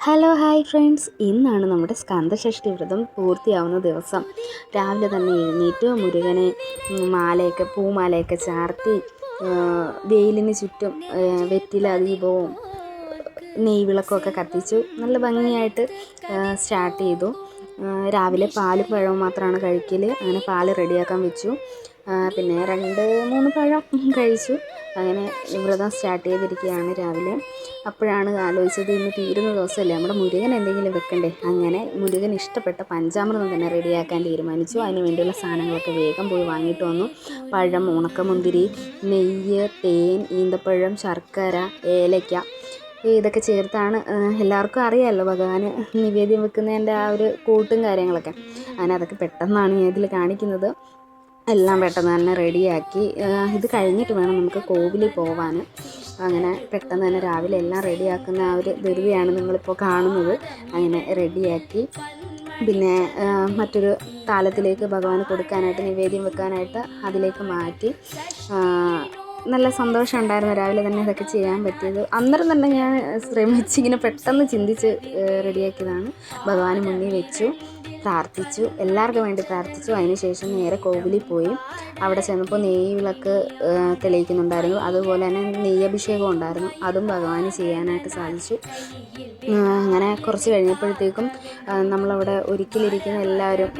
Hello hi friends, ഇന്നാണ് നമ്മുടെ സ്കന്ദഷഷ്ഠി വ്രതം പൂർത്തിയാവുന്ന ദിവസം. രാവിലെ തന്നെ എഴുന്നേറ്റ് മുരുകനെ പൂമാലയൊക്കെ ചാർത്തി വെയിലിന് ചുറ്റും വെറ്റില ദീപവും നെയ്വിളക്കൊക്കെ കത്തിച്ചു നല്ല ഭംഗിയായിട്ട് സ്റ്റാർട്ട് ചെയ്തു. രാവിലെ പാലും പഴവും മാത്രമാണ് കഴിക്കൽ. അങ്ങനെ പാല് റെഡിയാക്കാൻ വെച്ചു. പിന്നെ 2-3 പഴം കഴിച്ചു. അങ്ങനെ വ്രതം സ്റ്റാർട്ട് ചെയ്തിരിക്കുകയാണ് രാവിലെ. അപ്പോഴാണ് ആലോചിച്ചത്, ഇന്ന് തീരുന്ന ദിവസമല്ലേ, നമ്മുടെ മുരുകൻ എന്തെങ്കിലും വെക്കണ്ടേ. അങ്ങനെ മുരുകൻ ഇഷ്ടപ്പെട്ട പഞ്ചാമൃതം തന്നെ റെഡിയാക്കാൻ തീരുമാനിച്ചു. അതിന് വേണ്ടിയുള്ള സാധനങ്ങളൊക്കെ വേഗം പോയി വാങ്ങിയിട്ട് വന്നു. പഴം, ഉണക്കമുന്തിരി, നെയ്യ്, തേൻ, ഈന്തപ്പഴം, ശർക്കര, ഏലയ്ക്ക, ഇതൊക്കെ ചേർത്താണ്. എല്ലാവർക്കും അറിയാമല്ലോ ഭഗവാന് നിവേദ്യം വെക്കുന്നതിൻ്റെ ആ ഒരു കൂട്ടും കാര്യങ്ങളൊക്കെ. അങ്ങനെ അതൊക്കെ പെട്ടെന്നാണ് ഞാൻ ഇതിൽ കാണിക്കുന്നത്. എല്ലാം പെട്ടെന്ന് തന്നെ റെഡിയാക്കി. ഇത് കഴിഞ്ഞിട്ട് വേണം നമുക്ക് കോവിലിൽ പോവാൻ. അങ്ങനെ പെട്ടെന്ന് തന്നെ രാവിലെ എല്ലാം റെഡിയാക്കുന്ന ആ ഒരു ധൃതിയാണ് നിങ്ങളിപ്പോൾ കാണുന്നത്. അങ്ങനെ റെഡിയാക്കി പിന്നെ മറ്റൊരു താലത്തിലേക്ക് ഭഗവാന് കൊടുക്കാനായിട്ട്, നിവേദ്യം വെക്കാനായിട്ട് അതിലേക്ക് മാറ്റി. നല്ല സന്തോഷം ഉണ്ടായിരുന്നു രാവിലെ തന്നെ ഇതൊക്കെ ചെയ്യാൻ പറ്റിയത്. അന്നേരം തന്നെ ഞാൻ ഇങ്ങനെ പെട്ടെന്ന് ചിന്തിച്ച് റെഡിയാക്കിയതാണ്. ഭഗവാന് മുന്നിൽ വെച്ചു, പ്രാർത്ഥിച്ചു, എല്ലാവർക്കും വേണ്ടി പ്രാർത്ഥിച്ചു. അതിനുശേഷം നേരെ കോവിലിൽ പോയി. അവിടെ ചെന്നപ്പോൾ നെയ്വിളക്ക് തെളിയിക്കുന്നുണ്ടായിരുന്നു. അതുപോലെ തന്നെ നെയ്യഭിഷേകം ഉണ്ടായിരുന്നു. അതും ഭഗവാന് ചെയ്യാനായിട്ട് സാധിച്ചു. അങ്ങനെ കുറച്ച് കഴിഞ്ഞപ്പോഴത്തേക്കും നമ്മളവിടെ ഒരിക്കലിരിക്കുന്ന എല്ലാവരും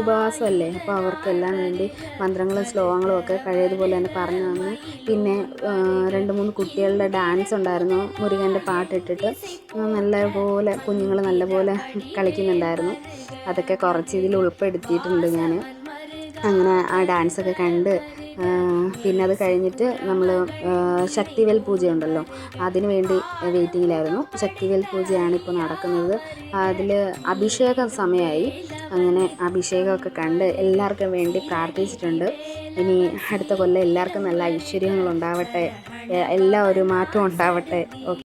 ഉപവാസമല്ലേ, അപ്പോൾ അവർക്കെല്ലാം വേണ്ടി മന്ത്രങ്ങളും ശ്ലോകങ്ങളും ഒക്കെ കഴിയതുപോലെ തന്നെ പറഞ്ഞു തന്നു. പിന്നെ 2-3 കുട്ടികളുടെ ഡാൻസ് ഉണ്ടായിരുന്നു. മുരുകൻ്റെ പാട്ടിട്ടിട്ട് നല്ലപോലെ കുഞ്ഞുങ്ങൾ നല്ലപോലെ കളിക്കുന്നുണ്ടായിരുന്നു. അതൊക്കെ കുറച്ച് ഇതിൽ ഉൾപ്പെടുത്തിയിട്ടുണ്ട് ഞാൻ. അങ്ങനെ ആ ഡാൻസൊക്കെ കണ്ട് പിന്നെ അത് കഴിഞ്ഞിട്ട് നമ്മൾ ശക്തിവേൽ പൂജയുണ്ടല്ലോ, അതിന് വേണ്ടി വെയിറ്റിങ്ങിലായിരുന്നു. ശക്തിവേൽ പൂജയാണ് ഇപ്പോൾ നടക്കുന്നത്. അതിൽ അഭിഷേക സമയമായി. അങ്ങനെ അഭിഷേകമൊക്കെ കണ്ട് എല്ലാവർക്കും വേണ്ടി പ്രാർത്ഥിച്ചിട്ടുണ്ട്. ഇനി അടുത്ത കൊല്ലം എല്ലാവർക്കും നല്ല ഐശ്വര്യങ്ങളുണ്ടാവട്ടെ, എല്ലാ ഒരു മാറ്റവും ഉണ്ടാവട്ടെ.